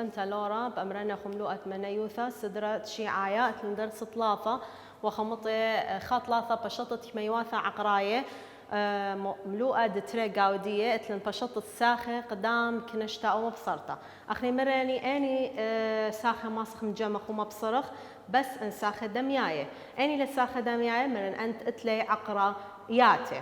فنتا لورا بأمرنا خملوءة منيوثا سدرة شيعايا اتلندرس طلافة وخمطي خط لاثة بشطة ميواثا عقراية ملوءة دتري قاودية اتلن بشطة ساخة قدام كنشتا أو مبصرتا أخني مراني أني ساخة ماسخ مجمخ ومبصرخ بس ان ساخة دمياية أني لساخة دمياية مرن أنت اتلي عقرا ياتي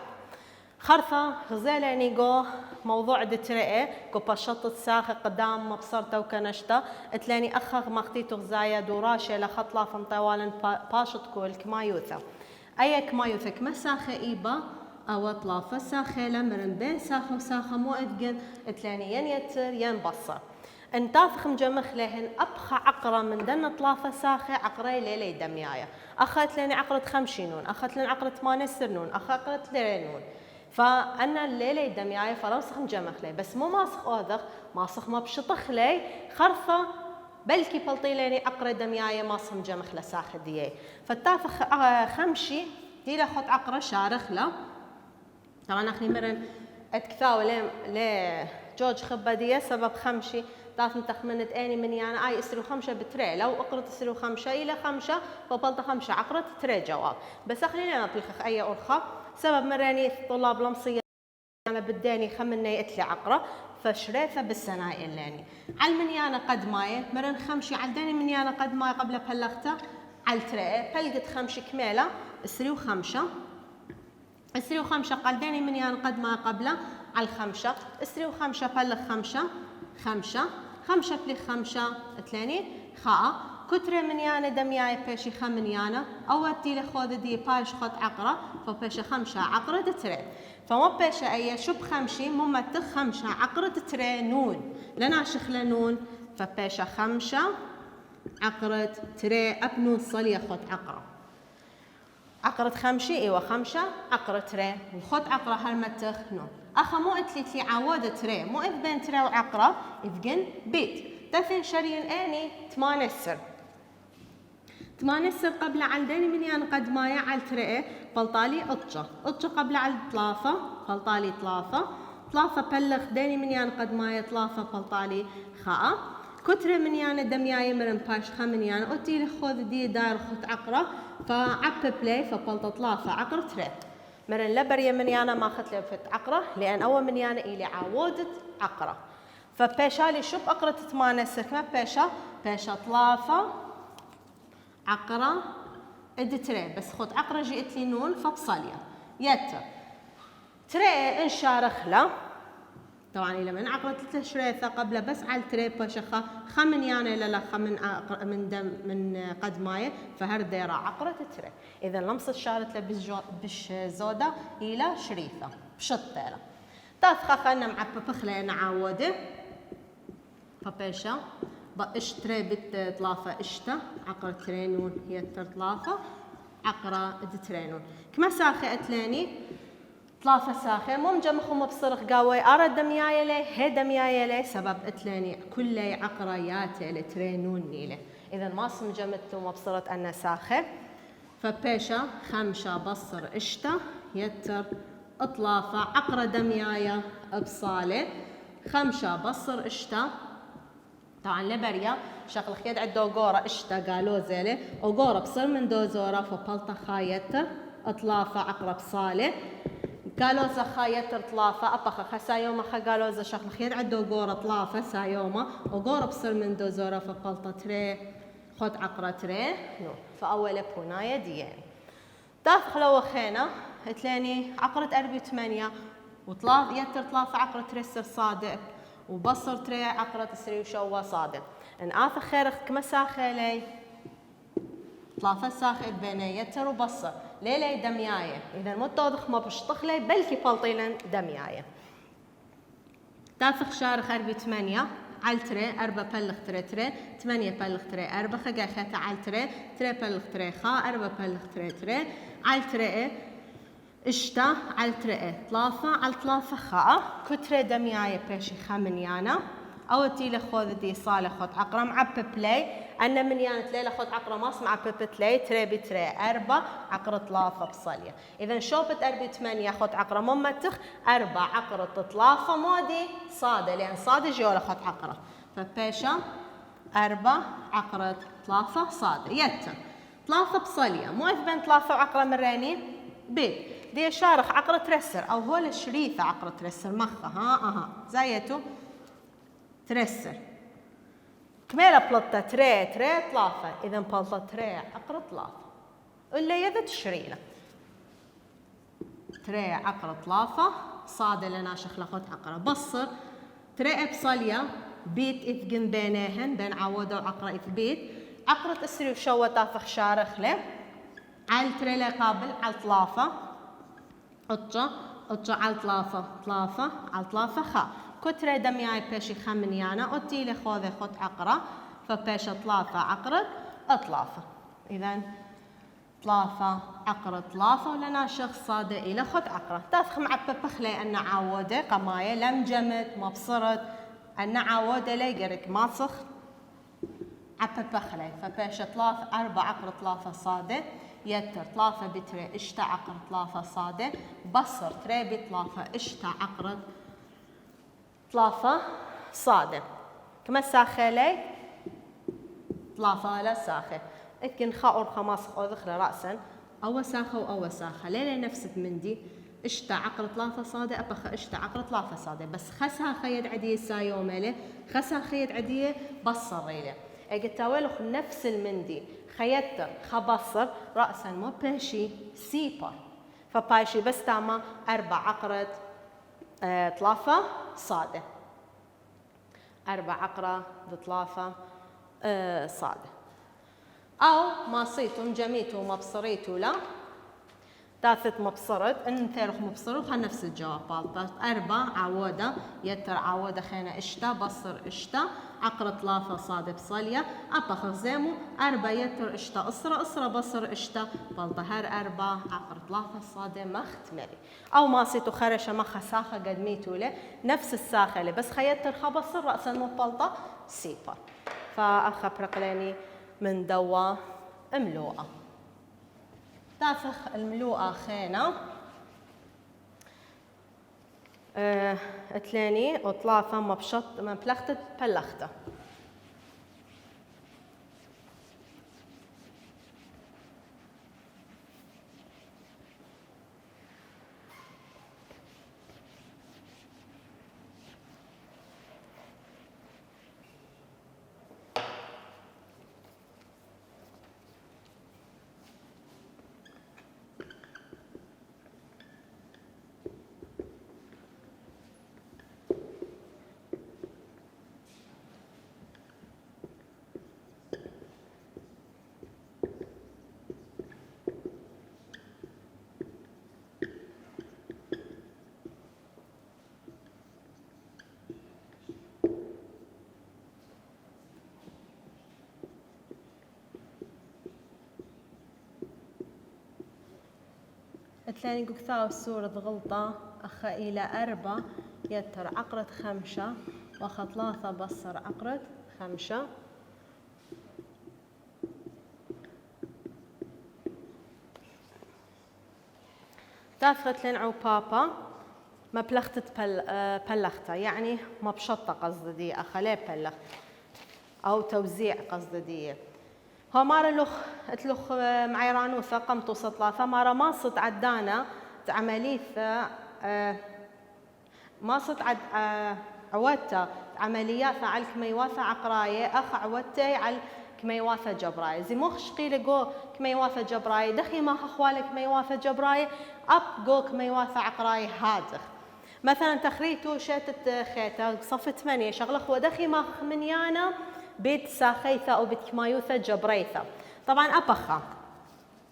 خرثة غزالة نيجو موضوع دترئة كو بشطة ساخة قدام مبصرته وكنشته اتلاني أخغ مختيتو غزايا دوراشة لخط لافن طوالا باشط كول كمايوثا أي كمايوثا كما ساخة إيبا أو طلافة ساخة لمرن بين ساخة وساخة مو أدقن اتلاني ين يتر ين بصر انتافخ مجمخ لهن أبخى عقرة من دن طلافة ساخة عقرة ليلي دميايا أخذت لاني عقرة 50 نون أخذت لاني عقرة 8 نون أخذت لاني نون فأنا الليلة دمياي فرمسخ مجمخ لي بس مو ماسخ أوذخ ماسخ ما بشطخ لي خرفة بلكي بلطيليني أقرأ دمياي ماسخ مجمخ لساخ ديي فالتافخ خمشي دي لخط عقرة شارخ له طبعا أخني مرن أتكثاو لي جوج خبة دي سبب خمشي تاف تخمنت اني من يعني اي اسرو خمسة بتري لو اقرت اسرو خمسة الى خمسة فبلط خمسة عقرت تري جواب بس اخليني انا اطلق اي ارخى سبب مراني الطلاب لمصيه انا بداني خمني اتلي عقره فشريثه بالسناء اللاني على المنيانه قد ماي مرن خمشي عداني منيانه قد ماي قبل بلغته على تري بلقت خمشي كميله اسرو خمسة اسرو خمسة قلداني منيانه قد ماي قبله على الخمسة اسرو خمسة بلغ خمسة خمسة بلي خمسة اتلاني خاء كترة منيانة دمياي بيشي خمنيانة أو تيلي خود دي باش خد عقرة فبيشي خمسة عقرة تري فما بيشي أي شب خمشي ممتخ خمسة عقرة تري نون لنا شخلة نون فبيشي خمسة عقرة تري أبنون صلي خد عقرة عقرة خمشي إيوه خمسة عقرة تري وخد عقرة هالمتخ نون أخا مو اتلي عوادة تري مو إذ بين تري وعقرة إذ بيت تفن شرين اني 8 سر 8 سر قبل عندني منيان قد مايا على ترئه بلطالي اطجه قبل على طلافه بلطالي طلافه بلغ داني منيان قد مايا طلافه بلطالي خاء كتره منيان دمياي مرن باش خمنيان اوتي خذ دي داير خط عقره فعب بلاي فبلط طلافه عقر تري مرن لبريه منيانا ما اخذت لي فت عقره لان اول منيانا الي عودت عقره فبيشالي شوف أقرأ 8 سكمة بيشا طلافة عقرة تري بس خد عقرة جئت لي نون فبصلية يتر تري إن شارخ له طبعا إلى من عقرة تشريثة قبل بس على تري بيشا خمن يعني لا من دم من قد ماي فهر ديرة عقرة تري إذا لمس الشارت له بش زودة إلى شريثة بشطيرة تافخا خلنا معبى بخلة نعاوده فبيشا اشتري بت طلافة اشتا عقرة ترينون هي طلافة عقرة ترينون كما ساخة اتلاني طلافة ساخة مو مجمخ ومبصرخ قاوي ارى دمياي لي هي دمياي لي سبب اتلاني كل عقرة ياتي لترينون نيله اذا ما مجمت ومبصرت انا ساخة فبيشا خمسة بصر اشتا يتر اطلافة عقرة دميايا بصالة خمسة بصر اشتا طبعا لبريا شغل خيد عدو قورة اشتا قالوا زيلة وقورة بصر من دوزورة فبلطة خايتر اطلافة عقرة بصالة قالوا زا خايتر طلافة أبخا خسايوما خا قالوا زا شغل خيد عدو قورة طلافة سايوما وقورة بصر من دوزورة فبلطة تري خد عقرة تري نو فأول بوناية ديان تافخ لو خينا هتلاني عقرة 48 وطلاف يتر طلافة عقرة ترسر صادق وبصر تري عقرة تسري وشوى صادق ان آثر خير كما ساخي لي طلافة ساخي بيني يتر وبصر لي دمياية اذا مو توضخ ما بشطخ لي بلكي بلطيلن دمياية تافخ شارخ 48 على تري 4 بلغ تري 8 بلغ تري 4 خا خاتا على تري بلغ تري خا 4 بلغ تري على تري اشتا على تري طلافة على طلافة خاء كتري دمياية بيشي خمنيانا او تيلي خذ دي صالة خذ عقرة معبب بلاي انا منيانة تليلة خذ عقرة ماس معبب تلي تري بتري 4 عقرة طلافة بصلية اذا شوبت 48 خذ عقرة ممتخ 4 عقرة طلافة مودي صادة لان صادة جولة خذ عقرة فبيشا 4 عقرة ثلاثة صادة يتر ثلاثة بصلية مو بين ثلاثة وعقرة مريني بيت دي شارخ عقرة ترسر أو هول الشريثة عقرة ترسر مخة ها زايتو ترسر كميلة بلطة تري ثلاثة إذا بلطة تري عقرة ثلاثة اللي يذا تشريله تري عقرة ثلاثة صادة لنا شخلقت عقرة بصر تري بصلية بيت إثقن بينهن بين عودة وعقرة إثبيت عقرة أسري وشوة تافخ شارخ له على تري قابل على ثلاثة أطجة على ثلاثة على ثلاثة خا كترة دمياي بيشي خمنيانا أتي لخوذ خط عقرة فبيش ثلاثة عقرة ثلاثة إذن ثلاثة عقرة ثلاثة ولنا شخص صادق إلى خط عقرة تفخ معبب بخلي أن عودة قماية لم جمت مبصرت أن عودة ليقرك ماسخ عبب بخلي فبيش ثلاثة 4 عقرة ثلاثة صادق يتر ثلاثة بتري اشتا عقرة ثلاثة صادق بصر تري بثلاثة اشتا عقرة ثلاثة صادق كما ساخة لي ثلاثة لا ساخة لكن خاور خماس ذخرة رأسا أو ساخة وأو ساخة ليلة نفس مندي اشتا عقرة ثلاثة صادة أبخ اشتا عقرة ثلاثة صادة بس خسها خيد عدية سايومة خسها خيد عدية بصر ريلة اجتاولخ نفس المندي خيتر خبصر رأسا مو باشي سيبر فباشي بس تاما 4 عقرة ثلاثة صادة 4 عقرة ثلاثة صادة أو ما صيتم جميتوا مبصريتوا لا ثالث مبصرت إن ثالث مبصر خل نفس الجواب 4 عودة يتر عودة خينا اشتا بصر اشتا عقرة ثلاثة صادة بصلية أبخ زيمو 4 يتر اشتا أسرة بصر اشتا بالظهر 4 عقرة ثلاثة صادة مختمري أو ما صيتوا خرشة مخ ساخة قد ميتوا له نفس الساخة اللي بس خيتر خبصر رأسا مبلطة سيبر فأخب رقليني من دوا ملوءة تافخ الملوءة خينا ثلاني وثلاثة مبلختة بلختة ثلاني قكثاو السورة غلطة أخ إلى 4 يتر عقرة 5 وأخ 3 بصر عقرة 5 تافخت لنعو بابا ما بلختت بلختة يعني ما بشطة قصد دي أخلي بلخت أو توزيع قصد دي هو مارا اتلخ معيرانوثة قمتو 3 مارا ما صد عدانا عمليثة ما صد عودتا عمليات على كميواثة عقراية أخ عودتي على كميواثة جبراية زي مخش قيل جو كميواثة جبراية دخي ما أخوالك كميواثة جبراية أب جو كميواثة عقراية هادخ مثلا تخريتو شاتت خيتا صف 8 شغلخ ودخي ما منيانا بيت ساخيثة أو بيت كمايوثة جبريثة طبعا أبخا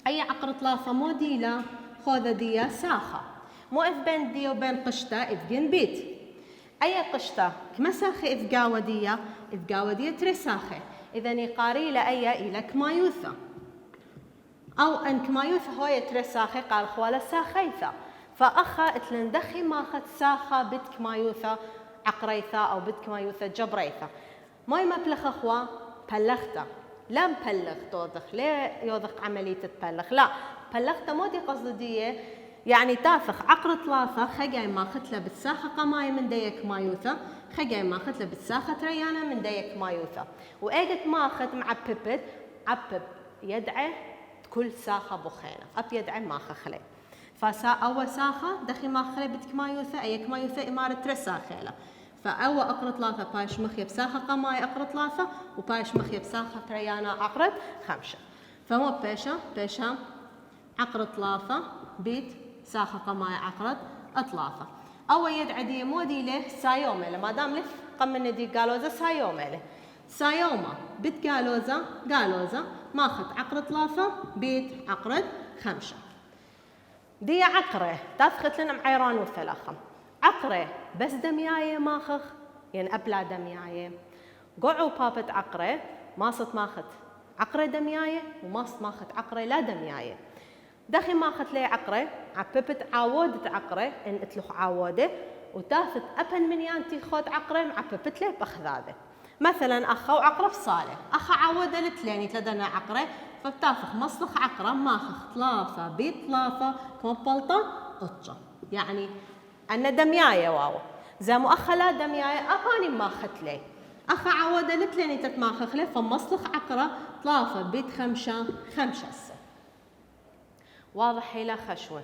أي عقر 3 مو ديلا خوذة ديا ساخة مو إذ بين دي وبين قشتة إذ بيت أي قشتة كما ساخي إذ قاوة ديا تري ساخي إذا يقاري لأي إلى كمايوثة أو أن كمايوثة هو يتري ساخي قال خوالة ساخيثة فأخا اتلندخي ماخت ساخة بيت كمايوثة عقريثة أو بيت كمايوثة جبريثة ماي ما بلخ أخوة بلخته لم بلخ توضخ ليه يوضخ عملية تبلخ لا بلخته ما دي قصدية يعني تافخ عقر ثلاثة خجاي ماخذ له بتساخة قماية من ديك مايوثا خجاي ماخذ له بتساخة تريانة من ديك مايوثا وإجت ماخذ مع بيبت عبب يدعي كل ساخة بخينة أب يدعي ماخذ خلي أول ساخة دخي ماخذ بتك مايوثا أيك مايوثا إمارة ترسا خيلة فأول أقرة ثلاثة بايش مخي بساخة قماية أقرة ثلاثة وبايش مخي بساخة تريانة عقرة خمسة فمو بيشا عقرة ثلاثة بيت ساخة قماية عقرة ثلاثة أول يد عدي مودي له سايومة ما دام لف قمنا دي قالوزة سايومة له سايومة بيت قالوزة ماخذ عقرة ثلاثة بيت عقرة خمسة دي عقرة تافخت لنا معيران والثلاثة عقرة بس دمياية ماخخ يعني أبلا دمياية قعوا بابت عقرة ماصت ماخذ عقرة دمياية وماصت ماخذ عقرة لا دمياية دخي ماخذ لي عقرة عببت عودة عقرة إن اتلخ عودة وتافت أبن من يانتي خود عقرة معببت لي بخذاده مثلا أخا وعقرة بصالة أخا عودة لتليني تلدنا عقرة فبتافخ مصلخ عقرة ماخخ ثلاثة بيت ثلاثة كمبلطة قطشة يعني أنا دمياية واو زي مؤخا لا دمياية أباني ماخذ لي أخا عودة لتليني تتماخخ لي فمصلخ عقرة ثلاثة بيت خمسة السنة واضح هيلا خشوة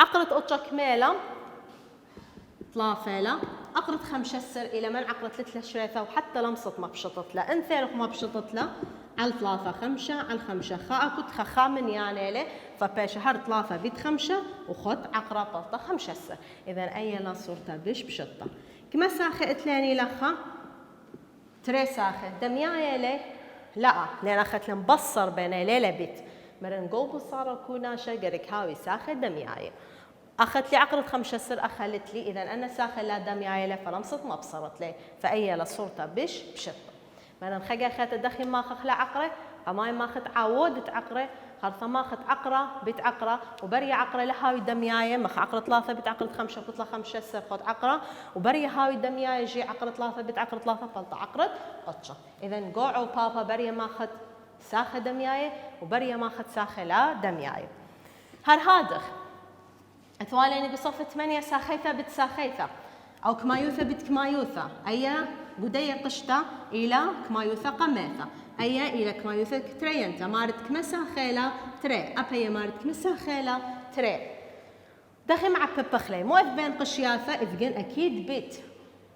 عقرة قطشة كميلة ثلاثة عقرة خمسة السر إلى من عقرة ثلاثة شريثة وحتى لمصت ما بشطت له انثيرخ ما بشطت له على ثلاثة خمسة على خمسة خاكت خخا من يانيله فبشهر ثلاثة بيت خمسة وخط عقرة بلطة خمسة السر إذا أي لا صورتها بش بشطة كما ساخة اتلاني لخا تري ساخة دميايا لي لا لأن أخذت لهم بصر بين ليلة بيت مرن قوبو صار كونا شجرك هاوي ساخة دميايا أخذت لي عقرة خمسة سر أخلت لي إذا أنا ساخة لا دميايا لي فلمصت ما بصرت لي فأي لا صورتها بش بشطة مرن خجا أخذت الدخل ما أخذ لا عقرة أماي ما أخذ عودة عقرة خلص ما أخذ عقرة بيت عقرة وبري عقرة لهاوي دميايا مخ عقرة ثلاثة بيت عقرة خمسة بتطلع خمسة سر خد عقرة وبري هاوي دميايا جي عقرة ثلاثة بيت عقرة ثلاثة فلطة عقرة قطشة إذا قوعوا بابا بري ما أخذ ساخة دمياية وبري ما أخذ ساخة لا دمياية هادخ أثواليني بصف 8 ساخيثة بت ساخيثة أو كمايوثة بت كمايوثة أي قدية قشطة إلى كمايوثة قميثة أي إلى كمايوثة ترينتا مارت كمسا خيلة تري أبي مارت كمسا خيلة تري دخي مع ببخلي مو بين قشياثة إذن أكيد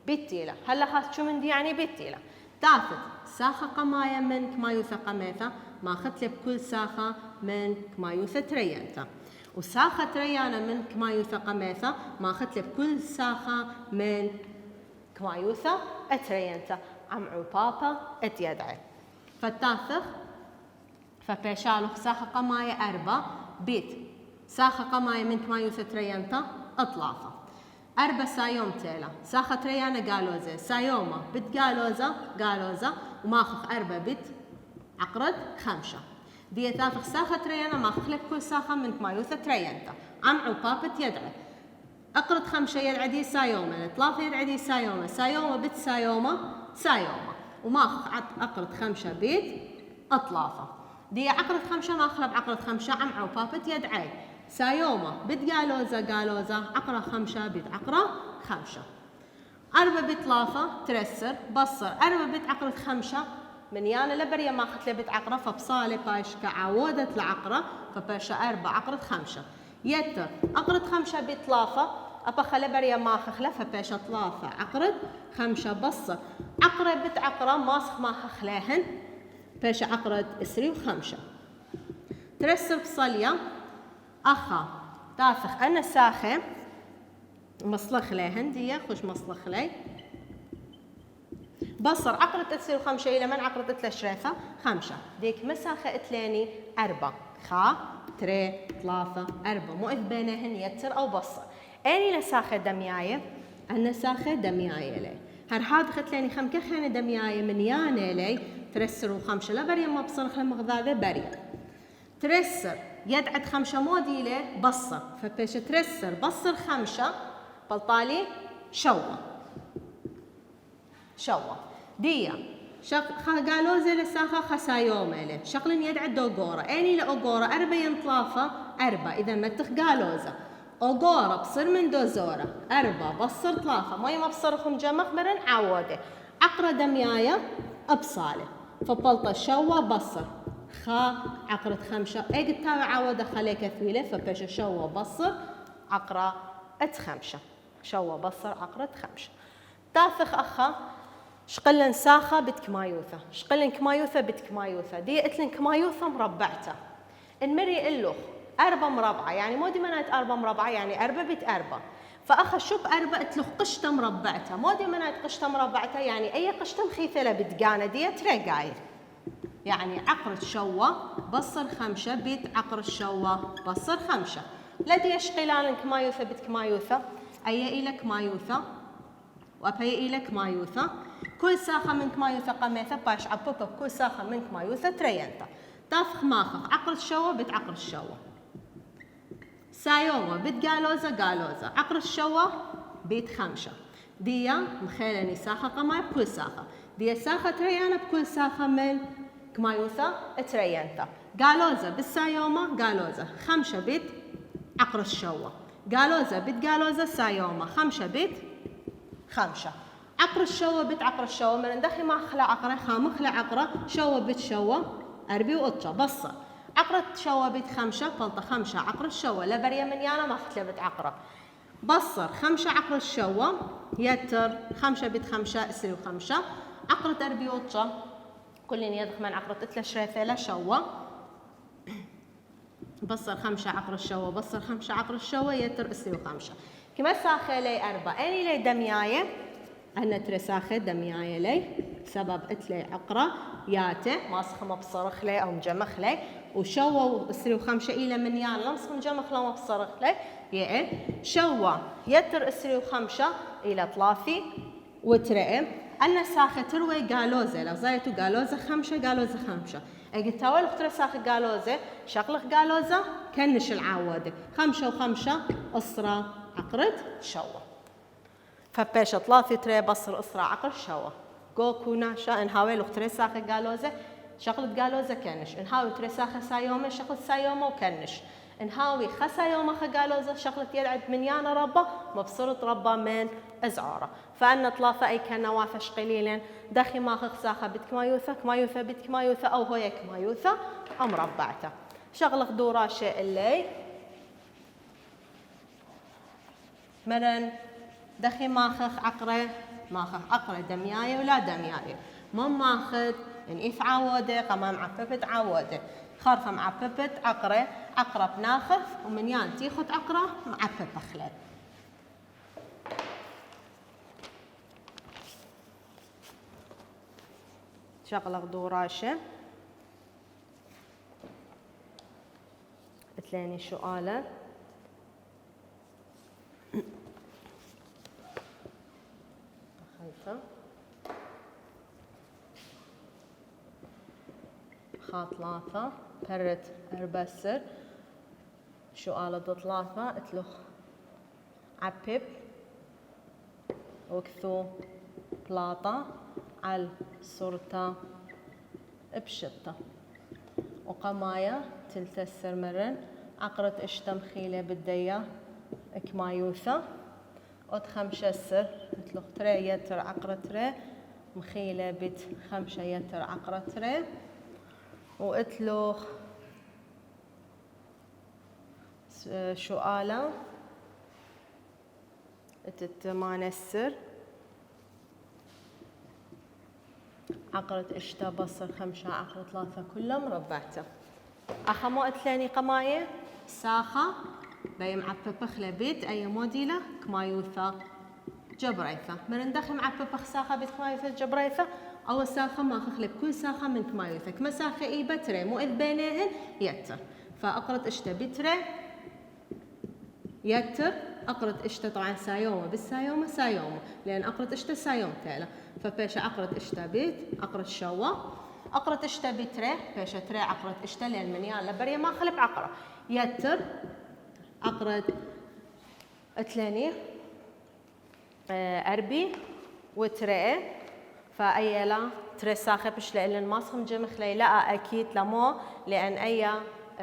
بيتيلة هلا هات شو من دي يعني بيتيلة تاخذ ساخة قماية من كمايوثة قميثة ما أخذت لي بكل ساخة من كمايوثة ترينتا وساخة تريانة من كمايوثة قميثة ما أخذت لي بكل ساخة من كمايوثة أترينتا عمعو بابا أتيدعي فتاثخ فبيشالوخ ساخة قماية 4 بيت ساخة قماية من كمايوثة ترينتا أطلافة 4 سايوم تيلا ساخة تريانة قالوزة سايومة بيت قالوزة وماخخ 4 بيت عقرد 5 دي تافخ ساخة تريانة ماخخ لك كل ساخة من كمايوثة ترينتا عمعو بابت يدعي أقرد 5 يدعدي سايومة 3 يدعدي سايومة بيت سايومة وماخخ أقرد 5 بيت أطلافة دي عقرد 5 ماخلة بعقرد 5 عمعو بابت يدعي سايومة بيت قالوزة عقرة 5 بيت عقرة 5 4 بيت لافة ترسر بصر 4 بيت عقرة 5 من يانا لبريا ما أخذت لي بيت عقرة فبصالي بايش كعودة العقرة فباشا 4 عقرة 5 يتر عقرة 5 بيت لافة أبا خلي بريا ما أخذ فباشا 3 عقرة 5 بصر عقرة بيت عقرة ماسخ ما أخليهن باشا عقرة 3 و5 ترسر بصلية أخا تافخ أنا ساخة مصلخ لي هندية خوش مصلخ لي بصر عقرة 3 و5 إلى من عقرة 3 شريفة 5 ديك مساخة اتلاني 4 خا 3 3 4 مو إذ بينهن يتر أو بصر أني لساخة دمياية أنا ساخة دمياية لي هاد ختلاني خم كخانة دمياية من ياني لي ترسر و5 لا بريا ما بصرخ لمغذاذة بريا ترسر يدعد 5 مودي له بصر فبيش ترسر بصر 5 بلطالي شوة ديا قالوا زي لساخة خسايوم له شغلين يدعد دوغورة اني لأوغورة 4 ينطلافة 4 اذا متخ قالوزة أغورة بصير من دوزورة 4 بصر 3 ماي ما بصرخم جمخ مرن عوده عقرة دمياية أبصالة فبلطة شوا بصر خا عقرة خمشة اي قد تاوي عوده خلي كثيلة فبيش شوا بصر عقرة خمشة شوا بصر عقرة خمشة تافخ أخا شقلن ساخة بتكمايوثة شقلن كمايوثة بتكمايوثة دي قتلن كمايوثة مربعته المري اللوخ 4 مربعة يعني مو ديما 4 مربعة يعني 4 بت 4 فأخا شوب 4 اتلوخ قشطة مربعته مو ديما قشطة مربعته يعني أي قشطة مخيثلة بتقانة دي ترى قايل يعني عقرة شوا بصر خمشة بيت عقرة شوا بصر خمشة لدي شقلان كمايوثة بتكمايوثة أي إلك مايوثة وأبي إلك مايوثة كل ساخة من كمايوثة قميثة باش عبوبة كل ساخة من كمايوثة ترينتا تافخ ماخخ عقر الشوا بيت عقر الشوا سايوما بيت قالوزة قالوزة عقر الشوا بيت خمشة ديا مخيلني ساخة قماي بكل ساخة ديا ساخة تريانا بكل ساخة من كمايوثة ترينتا قالوزة بالسايوما قالوزة خمشة بيت عقر الشوا قالوزة بيت قالوزة سايوما خمشة بيت خمشة عقر الشوا بيت عقر الشوا من دخي ما خلع عقرة خامخلع عقرة شوا بيت شوا أربي وقطشة بصر عقرة شوا بيت خمشة بلطة خمشة عقر الشوا لبريا من يانا ما ختلبت عقرة بصر خمشة عقر الشوا يتر خمشة بيت خمشة اسري وخمشة عقرة أربي وقطشة كلين يدخ من عقرة اتلا شريثة شوا بصر خمشة عقر الشوا بصر خمشة عقر الشوا يتر اسري وخمشة كما ساخي لي 4 اني لي دمياية أنا ترى ساخي دمياية لي سبب اتلي عقرة ياته ماسخة ما بصرخ لي أو مجمخ لي وشوا واسري وخمشة إلى من يان لمسخ مجمخ لو ما بصرخ لي يا شوا يتر اسري وخمشة إلى طلافي وترى أنا ساخي تروي قالوزة لو زايتو قالوزة خمشة قالوزة خمشة قلت تاول اخترى ساخي قالوزة شغلق قالوزة كنش العوادة خمشة وخمشة أسرة عقرة شوا فبيش طلافي تري بصر أسرة عقر شوا جو كونا شا انهاوي لختري ساخي قالوزة شغلت قالوزة كنش انهاوي تري ساخي سايومة شغلت سايومة وكنش انهاوي خسايومة خقالوزة شغلت يلعب من يانا ربا مبصرت ربا من ازعارة فأن طلافة أي كنوافش قليلا دخي ماخخ ساخة بتكمايوثة كمايوثة بتكمايوثة أو هوي كمايوثة أو مربعته شغلق دورا شيء اللي مرن دخي ماخخ عقرة ماخخ عقرة دمياية ولا دمياية مو ماخذ انيف عوده قمام عففت عوده خرفة معففت عقرة عقرة بناخف ومن يان تيخت عقرة معففة خلال شغلق دوراشة اتلاني سؤالة دخلته خا 3 برت أربسر سؤالة 3 اتلخ عبب وكثو بلاطة على صورته بشطة وقماية تلتسر مرن عقرة اشتم خيلة بالدية كمايوثة ات 5 سر اتلخ تري يتر عقرة تري مخيلة بت 5 يتر عقرة تري واتلخ شؤالة اتتمان السر عقرة اشتا بصر 5 عقرة 3 كلها مربعته أخمو اتلاني قماية ساخة بي معببخ لبيت أي موديلة كمايوثة جبريثة من ندخل معببخ ساخة بيت كمايوثة جبريثة أو ساخة ما خخلب كل ساخة من كمايوثة كما ساخة إي بتري مو إذ بينهن يتر فأقرة اشتا بتري يتر أقرة اشتا طبعا سايومة بالسايومة سايومة لأن أقرة اشتا سايوم تالا فبيش أقرة اشتا بيت أقرة شوا أقرة اشتا بتري بيش تري عقرة اشتا لأن منيان لبرية ما خلب عقرة يتر عقرة اتلاني أربي وتري فأيلا تري ساخة بش لأن ماسخم جمخ لي لا أكيد لمو لأن أي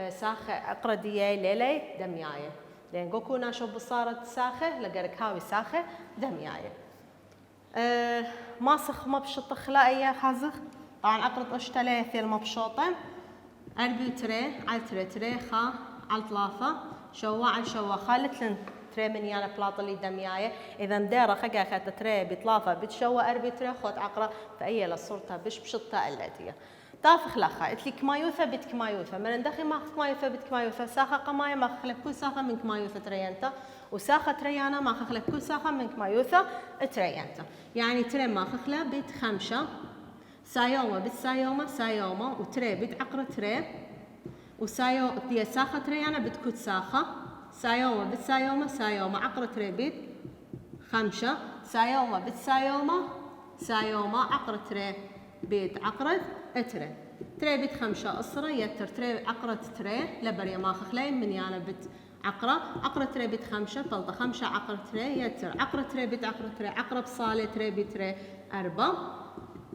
ساخة أقرة دياي ليلي دمياي لأن قوكونا شو بصارت ساخة لقرك هاوي ساخة دمياية. ماسخ مبشط خلائية خازخ طبعا أقرط أشتلي في المبشوطة أربي تري على تري خا على طلافة شوا على شوا خالتلن تري من يانا بلاطلي دمياية إذا مديرة خقا خات تري بطلافة بتشوا أربي تري خوت عقرة فأي لصورتها بشطة اللاتية تافخ لخا اتلي كمايوثا بيت كمايوثا من ندخي ما كمايوثا بيت كمايوثا ساخة قماية ما خلف كل ساخة من كمايوثا تريانتا وساخة تريانا ما خلف كل ساخة من كمايوثا تريانتا يعني تري ما خلف بيت خمسة سايوما بيت سايوما وتري بيت عقرة تري وسايو دي ساخة تريانا بيت كل ساخة سايوما بيت سايوما عقرة تري بيت خمسة سايوما بيت سايوما عقرة تري بيت عقرة تري بيت خمسة أسرة يتر تري عقرة تري لبريا ما خلين من يانا بيت عقرة تري بيت خمسة بلطة خمسة عقرة تري يتر عقرة تري بيت عقرة تري عقرة بصالة تري بيت تري أربعة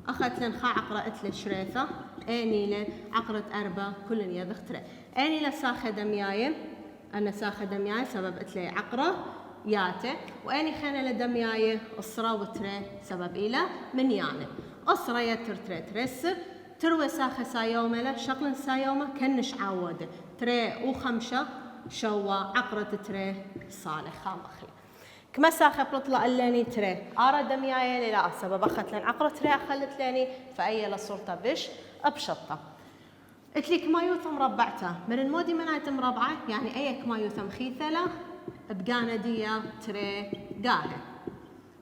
أخذت لن خا عقرة اتل شريفة اني ل عقرة أربعة كلن يذخ تري اني لساخة دمياي أنا ساخة دمياي سبب اتلي عقرة ياته واني خانة لدمياي أسرة وتري سبب إلى من يانا أسرة يتر تري ترسر تروي ساخة سايومة له شغل سايومة كنش عودة تري وخمسة شوا عقرة تري صالح خامخلي كما ساخة بلطلة اللاني تري آرا دمياي لا سبب أخذت لين عقرة تري أخلت لاني فأي لصورته بش أبشطة اتلي كمايوثة مربعته من المودي منايت مربعة يعني أي كمايوثة مخيثلة بقاندية تري قاهة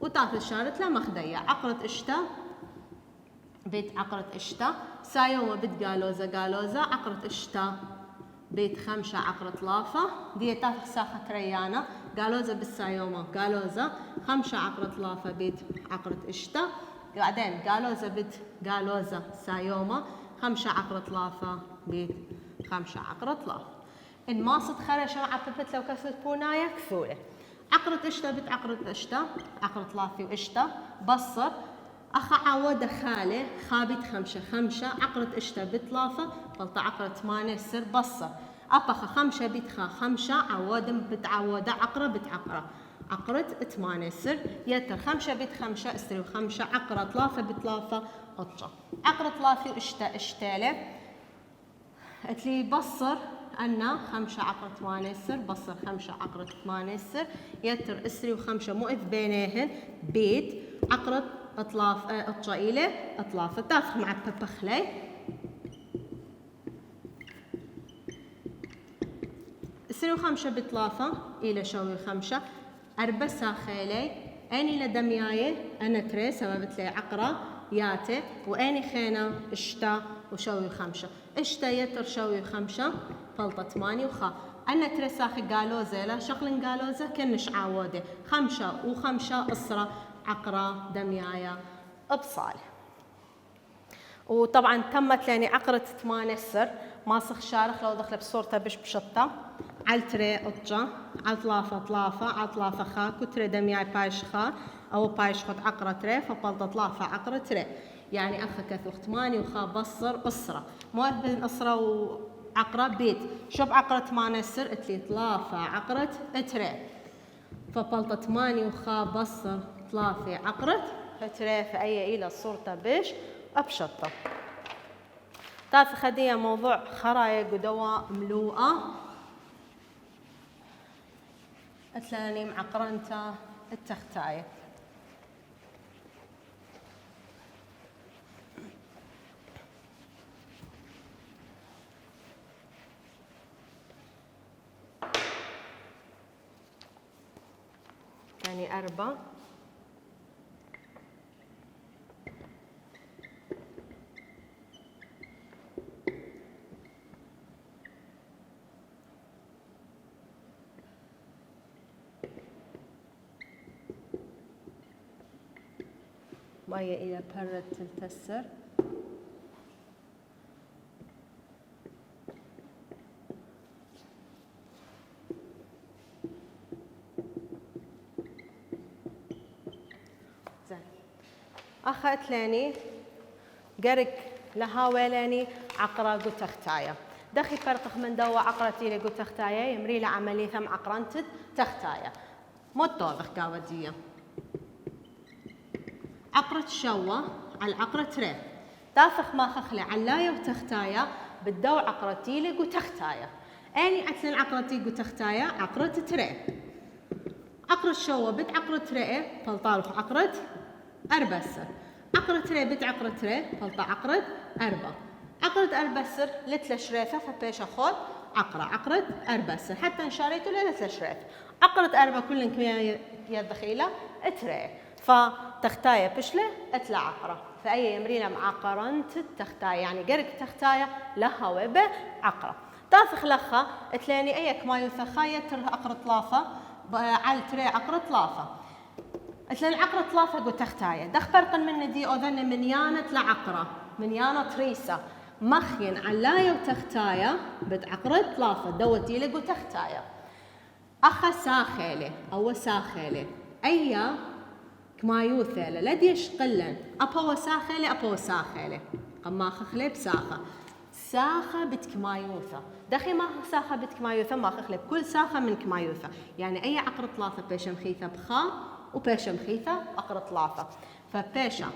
وتاثل شارت له مخدية عقرة اشتا بيت عقرة اشتا سايوما بيت قالوزة عقرة اشتا بيت خمسة عقرة لافة دي تاخ ساخة ريانا قالوزة بالسايوما قالوزة خمسة عقرة لافة بيت عقرة اشتا بعدين قالوزة بيت قالوزة سايوما خمسة عقرة لافة بيت خمسة عقرة لافة إن ما صد خرش عطفت لو كسرت بونايا كثولة عقرة اشتا بيت عقرة اشتا عقرة لافة واشتا بصر أخا عودة خالة خابت خمسة عقرة اشتا بتلافة بلطة عقرة 8 سر بصة أبخا خمسة بتخا خمسة عودة بتعودة عقرة بتعقرة عقرة 8 سر يتر خمسة بت خمسة استري وخمسة عقرة لافة بتلافة أطشة عقرة لافة اشتالة اتلي بصر أنا خمسة عقرة 8 سر بصر خمسة عقرة 8 سر يتر استري وخمسة مؤذ بينهن بيت عقرة أطلاف الطائلة أطلاف تافخ مع ببخلي سرو خمسة بطلافة إلى شوي خمسة أربع ساخيلي أني لدمياي أنا تري سببت لي عقرة ياتي وأني خينا اشتا وشوي خمسة اشتا يتر شوي خمسة فلطة 8 وخا أنا تري ساخي قالوزة لا شغل قالوزة كنش عودة خمسة وخمسة أسرة عقرة دميايا بصالة وطبعا تمت لاني عقرة 8 سر ماسخ شارخ لو دخل بصورته بشطة على تري أطجة على طلافة على طلافة خا كتري دمياي بايش خا أو بايش خد عقرة تري فبلطة طلافة عقرة تري يعني أخا كثوخ 8 وخا بصر أسرة مواد بين أسرة وعقرة بيت شوف عقرة 8 سر اتلي طلافة عقرة تري فبلطة 8 وخا بصر طلافة عقرة فتري في أي إلى صورته بش أبشطة تاث خدية موضوع خرايق ودواء ملوءة أتلاني معقرنتا التختاية يعني 4 مية إلى برد تلتسر زين أخذت لاني قرق لها ولاني عقرة قتختايا دخي فرقخ من دوا عقرة تيلي قو تختايا يمري لعملية ثم عقرنت تختايا مو توضخ قاودية عقرة شوة على عقرة ري تافخ ما خخلي علاية وتختايا بالدو عقرة تيلي قو تختايا اني عتلن عقرة تيلي قو تختايا عقرة تري عقرة شوة بد عقرة ري فلطالخ عقرة أربسر عقرة ري بد عقرة ري فلطا عقرة أربا عقرة أربسر لتلا شريفة فبيش أخذ عقرة أربسر حتى انشاريتو لتلا شريف عقرة أربا كلن كمية يدخيلة تري فتختايا بشلة اتلا عقرة فأي يمرينا مع عقرنت تختايا يعني قرق تختايا لها وبه عقرة تافخ لخا تلاني ايك ما يوثخايا تر عقرة لافة على تري عقرة لافة تلاني عقرة لافة قو تختايا دخ فرقن من دي أذن منيانة لعقرة منيانة تريسة مخين علاية وتختايا بد عقرة لافة دوتي لقو تختايا أخا ساخيلي أو ساخيلي أيا كما يوثيلة لديش قلن أبو ساخيلي قما خخلي بساخة ساخة بتكمايوثة دخي ما ساخة بتكمايوثة ما خخلي بكل ساخة من كمايوثة يعني أي عقرة لافة بيشة مخيثة بخاء وبيشة مخيثة عقرة لافة فبيشة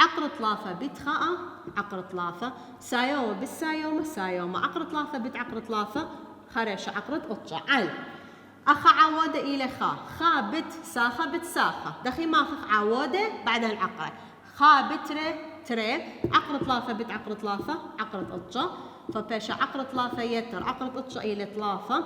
عقرة لافة بتخاء عقرة لافة سايومة بالسايومة سايومة عقرة لافة بت عقرة لافة خريشة عقرة قطشة عل أخا عودة إلى خا بت ساخة دخي ما خخ عودة بعد العقرة خا بتري تري عقرة لافة بت عقرة لافة عقرة قطشة فبيشة عقرة لافة يتر عقرة قطشة إلى لافة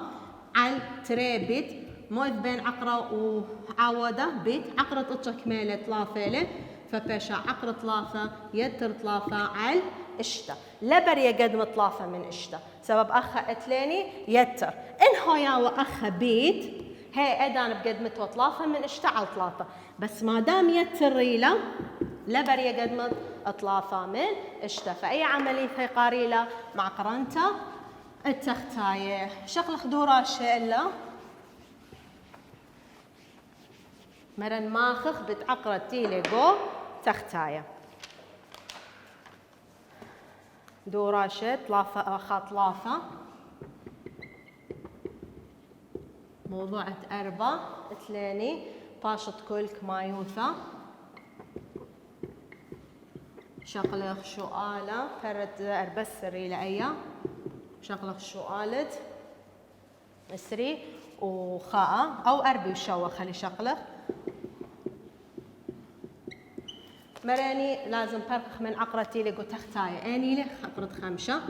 عل تري بت موث بين عقرة وعودة بت عقرة قطشة كمالة لافة فبيشة عقرة لافة يتر لافة عل اشتا لبر يقد مطلافة من اشتا سبب أخا اتليني يتر إن هو يا وأخا بيت هي أدان بقد متوطلافة من اشتا على طلافة بس ما دام يتر ريلا لبر يقد مطلافة من اشتا فأي عملية هي قاريلة مع قرنتا التختاية شغل خدورة شئلة مرن ماخخ بتعقرة تيلي قو تختاية دوراشة طلافة خط لافة موضوعة أربعة تلاني باشط كلك مايوثة شغلة شؤالة فرد أربسري لأيا شغلة شؤالة اسري وخاء أو أربي وشوة خلي شغلة مراني لازم فرق من عقرتي لقو تختايا اني له عقرة خمسة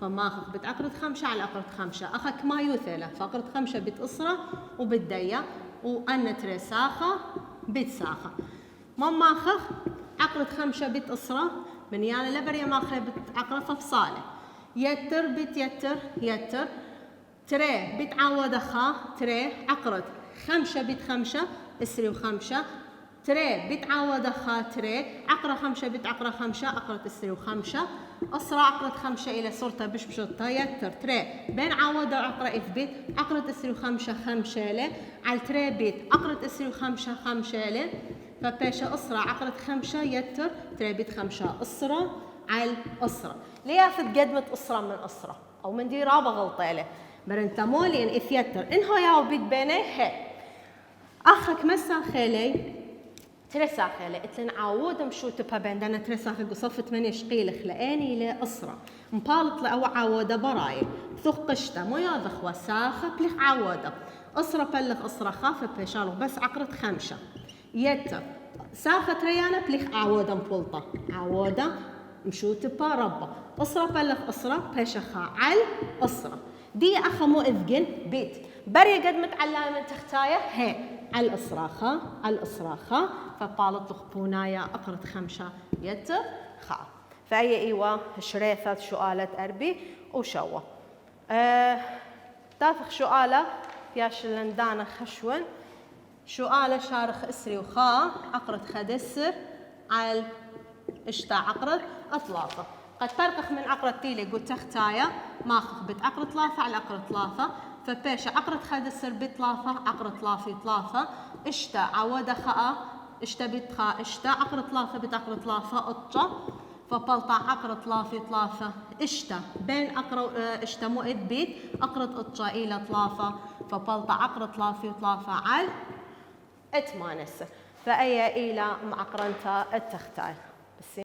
فماخذ بت عقرة خمسة على عقرة خمسة اخك ما يوثله فعقرة خمسة بتقصره وبتدية وأن تري ساخة بتساخة ما ماخذ عقرة خمسة بتقصره من يعني لبريا ماخذ بعقرة فصالة يتر يتر تري بتعود خا تري عقرة خمسة بتخمسة اسري وخمسة تري بتعود خا تري عقرة خمسة بتعقرة خمسة عقرة اسري وخمسة أسرع عقرة خمسة إلى صورتها بشبشطة يتر تري بين عودة عقرة إثبت عقرة اسري وخمسة خمسة له على تري بيت عقرة اسري وخمسة خمسة له فبيشة أسرع عقرة خمسة يتر تري بيت خمسة أسرع على أسرع ليافت قدمة أسرع من أسرع أو من دي رابة غلطة له مرنتا مولين إث يتر إنهو ياو بيت بينه هي أخك مسا خيلي ترسا خيلي اتلن عاود مشو تبها بندنا ترسا خيلي صفت من يشقيل خلقاني لأسرة مبالط لأو عاودة براي ثق قشتا مو ياذخ وساخة بلخ عاودة أسرة بلغ أسرة خافة بيشالو بس عقرة خمسة يتر ساخة ريانة بلخ عاودة مبولطة عاودة مشو تبها ربا أسرة بلغ أسرة بيشخا عل أسرة دي أخا مو إذقن بيت بري قد متعلمة من تختاية هي على الإصراخة فبالط لخبونايا أقرة خمسة يتر خا فأي إيوة شريثة شؤالة أربي وشوة تافخ شؤالة فياش لندانة خشون شؤالة شارخ إسري وخا عقرة خدسر على اشتا عقرة أطلافة قد فرقخ من عقرة تيلي قلت تختايا ماخخ بت عقرة طلافة على عقرة طلافة فبيشة عقرة خدسر بطلافة عقرة طلافة طلافة اشتا عودة خاء اشتا بتخاء اشتا عقرة طلافة بتعقرة طلافة قطة فبلطع عقر طلافي طلافة اشتا بين أقرأ اشتا مؤد بيت أقرأ إلى طلافة فبلطع عقر طلافي طلافة على اتمانسة فأي إلى معقرنتا التختاي بس